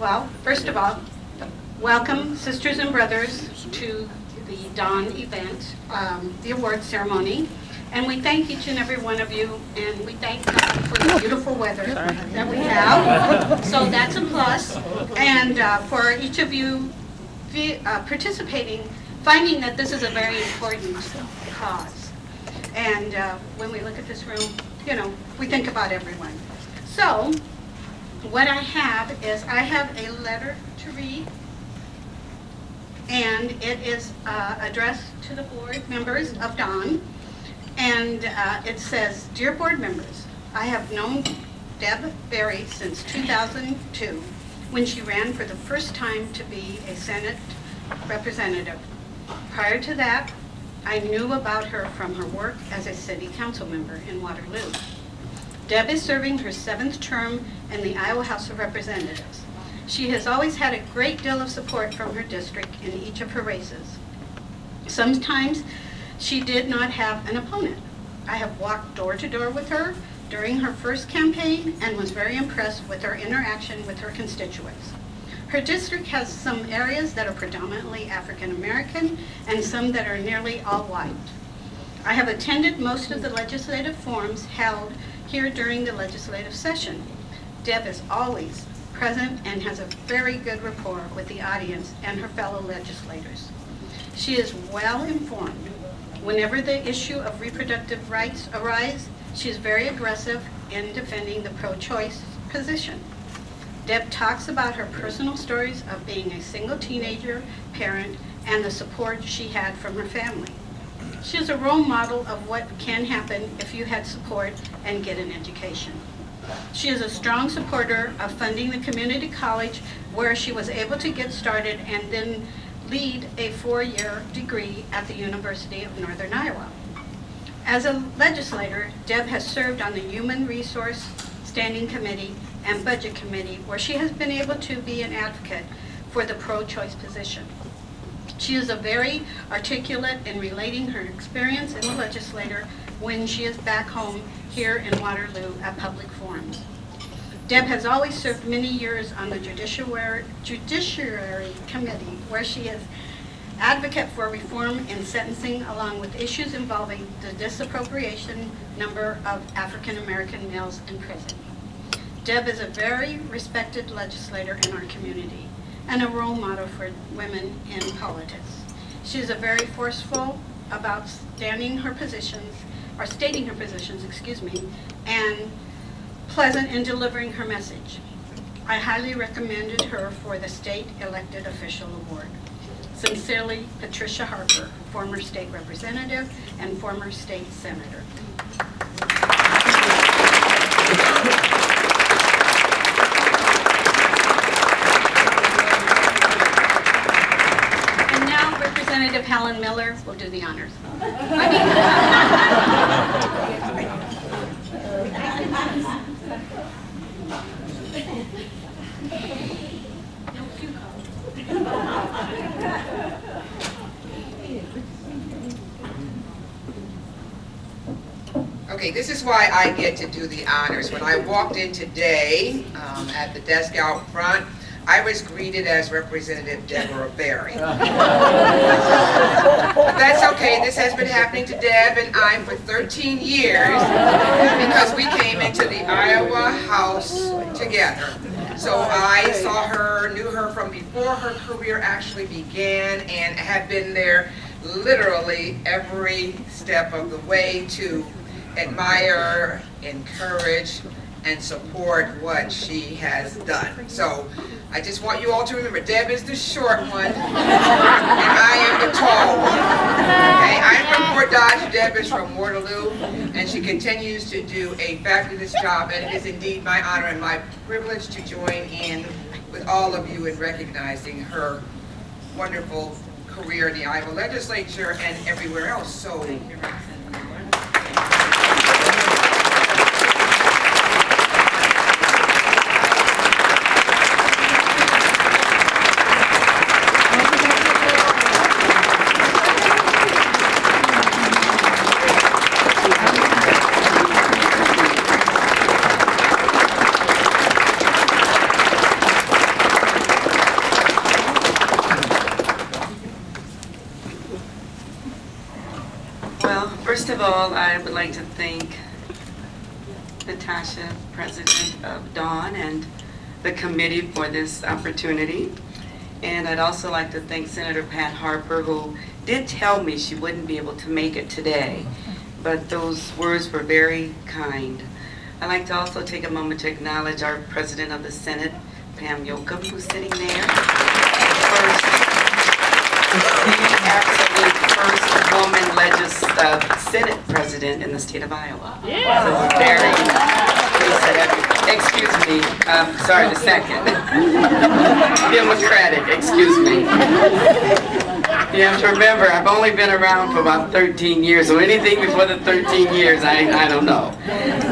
Well, first of all, welcome, sisters and brothers, to the Dawn event, the award ceremony. And we thank each and every one of you, and we thank God for the beautiful weather that we have. So that's a plus. And for each of you participating, finding that this is a very important cause. And when we look at this room, you know, we think about everyone. So what I have is I have a letter to read, and it is addressed to the board members of Dawn. And it says, "Dear board members, I have known Deb Berry since 2002, when she ran for the first time to be a Senate representative. Prior to that, I knew about her from her work as a city council member in Waterloo. Deb is serving her 7th term in the Iowa House of Representatives. She has always had a great deal of support from her district in each of her races. Sometimes she did not have an opponent. I have walked door to door with her during her first campaign and was very impressed with her interaction with her constituents. Her district has some areas that are predominantly African American and some that are nearly all white. I have attended most of the legislative forums held here during the legislative session. Deb is always present and has a very good rapport with the audience and her fellow legislators. She is well informed. Whenever the issue of reproductive rights arise, she is very aggressive in defending the pro-choice position. Deb talks about her personal stories of being a single teenager parent and the support she had from her family. She is a role model of what can happen if you had support and get an education. She is a strong supporter of funding the community college where she was able to get started and then lead a 4-year degree at the University of Northern Iowa. As a legislator, Deb has served on the Human Resource Standing Committee and Budget Committee, where she has been able to be an advocate for the pro-choice position. She is a very articulate in relating her experience in the legislature when she is back home here in Waterloo at public forums. Deb has always served many years on the Judiciary Committee, where she is advocate for reform in sentencing along with issues involving the disappropriation number of African American males in prison. Deb is a very respected legislator in our community and a role model for women in politics. She is a very forceful about stating her positions, and pleasant in delivering her message. I highly recommended her for the State Elected Official Award. Sincerely, Patricia Harper, former state representative and former state senator." And now Representative Helen Miller will do the honors. Okay, this is why I get to do the honors. When I walked in today at the desk out front, I was greeted as Representative Deborah Berry. But that's okay. This has been happening to Deb and I for 13 years because we came into the Iowa House together. So I saw her, knew her from before her career actually began, and have been there literally every step of the way to admire, encourage, and support what she has done. So I just want you all to remember, Deb is the short one, and I am the tall one. Okay, I'm from Fort Dodge, Deb is from Waterloo, and she continues to do a fabulous job, and it is indeed my honor and my privilege to join in with all of you in recognizing her wonderful career in the Iowa legislature and everywhere else. So, of all, I would like to thank Natasha, President of Dawn, and the committee for this opportunity. And I'd also like to thank Senator Pat Harper, who did tell me she wouldn't be able to make it today, but those words were very kind. I'd like to also take a moment to acknowledge our President of the Senate, Pam Yocum, who's sitting there. The absolute first woman Senate President in the state of Iowa. Yeah. So we're very excuse me, sorry, the second. Democratic, excuse me. You have to remember, I've only been around for about 13 years, so anything before the 13 years, I don't know.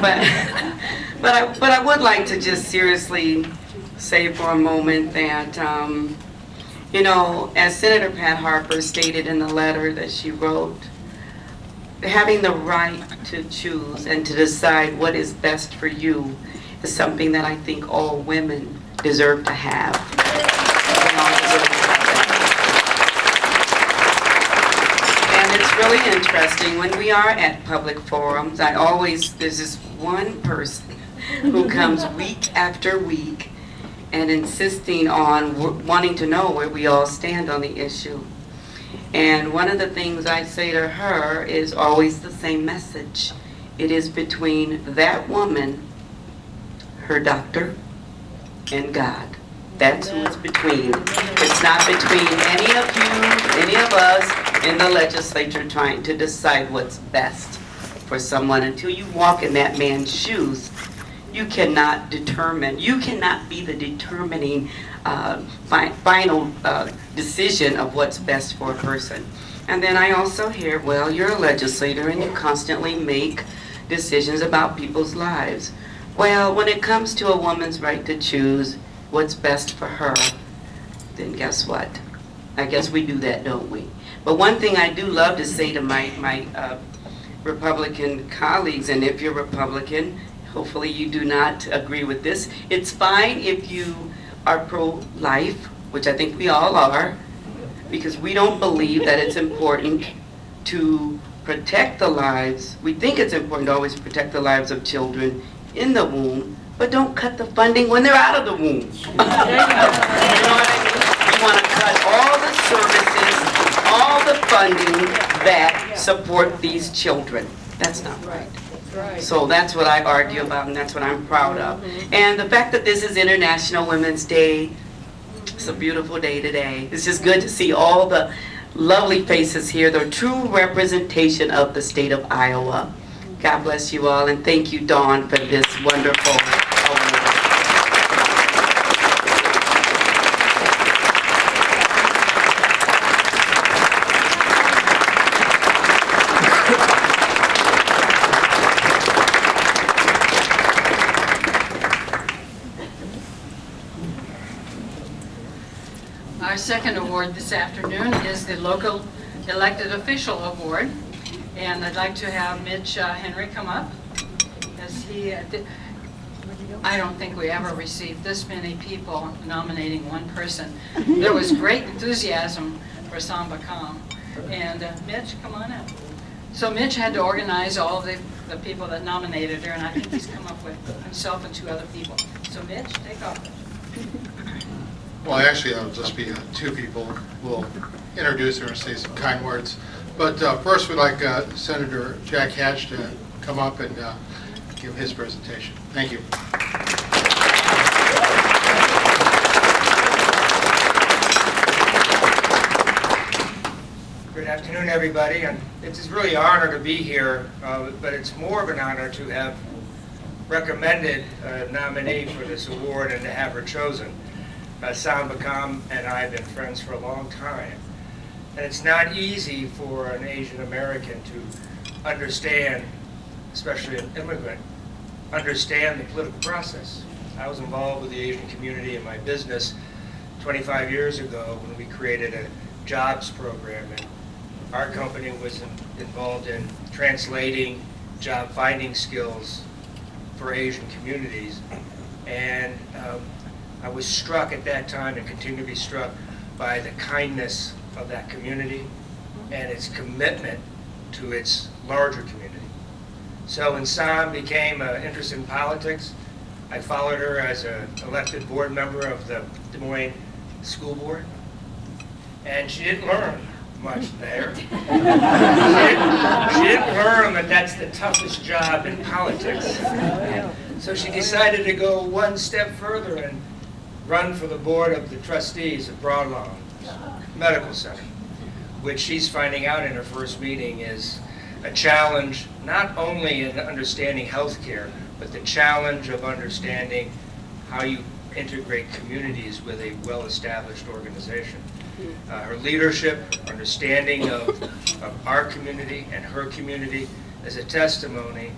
But I would like to just seriously say for a moment that, you know, as Senator Pat Harper stated in the letter that she wrote, having the right to choose and to decide what is best for you is something that I think all women deserve to have. And it's really interesting, when we are at public forums, there's this one person who comes week after week and insisting on wanting to know where we all stand on the issue. And one of the things I say to her is always the same message. It is between that woman, her doctor, and God. That's who it's between. It's not between any of you, any of us in the legislature trying to decide what's best for someone. Until you walk in that man's shoes, you cannot determine, you cannot be the determining final decision of what's best for a person. And then I also hear, well, you're a legislator and you constantly make decisions about people's lives. Well, when it comes to a woman's right to choose what's best for her, then guess what? I guess we do that, don't we? But one thing I do love to say to my Republican colleagues, and if you're Republican, hopefully you do not agree with this, it's fine if you are pro-life, which I think we all are, because we don't believe that it's important to protect the lives. We think it's important to always protect the lives of children in the womb, but don't cut the funding when they're out of the womb. You know what I mean? You want to cut all the services, all the funding that support these children. That's not right. So that's what I argue about, and that's what I'm proud of. And the fact that this is International Women's Day, it's a beautiful day today. It's just good to see all the lovely faces here, the true representation of the state of Iowa. God bless you all, and thank you, Dawn, for this wonderful award. Our second award this afternoon is the Local Elected Official Award. And I'd like to have Mitch Henry come up, as I don't think we ever received this many people nominating one person. There was great enthusiasm for Samba Kam. And Mitch, come on up. So Mitch had to organize all the people that nominated her, and I think he's come up with himself and 2 other people. So Mitch, take off. Well, actually, that'll just be 2 people. We'll introduce her and say some kind words. But first, we'd like Senator Jack Hatch to come up and give his presentation. Thank you. Good afternoon, everybody. And it's really an honor to be here, but it's more of an honor to have recommended a nominee for this award and to have her chosen. Samba Kam and I have been friends for a long time. And it's not easy for an Asian American to understand, especially an immigrant, understand the political process. I was involved with the Asian community in my business 25 years ago when we created a jobs program, and our company was involved in translating job finding skills for Asian communities. And I was struck at that time and continue to be struck by the kindness of that community and its commitment to its larger community. So when Sam became interested in politics, I followed her as an elected board member of the Des Moines School Board, and she didn't learn much there. She didn't learn that that's the toughest job in politics. So she decided to go one step further and run for the board of the trustees of Broadlawn Medical Center, which she's finding out in her first meeting is a challenge not only in understanding healthcare, but the challenge of understanding how you integrate communities with a well-established organization. Her leadership, understanding of our community and her community is a testimony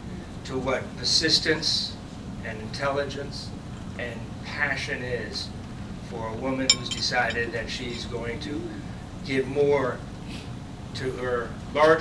to what persistence and intelligence and passion is for a woman who's decided that she's going to give more to her large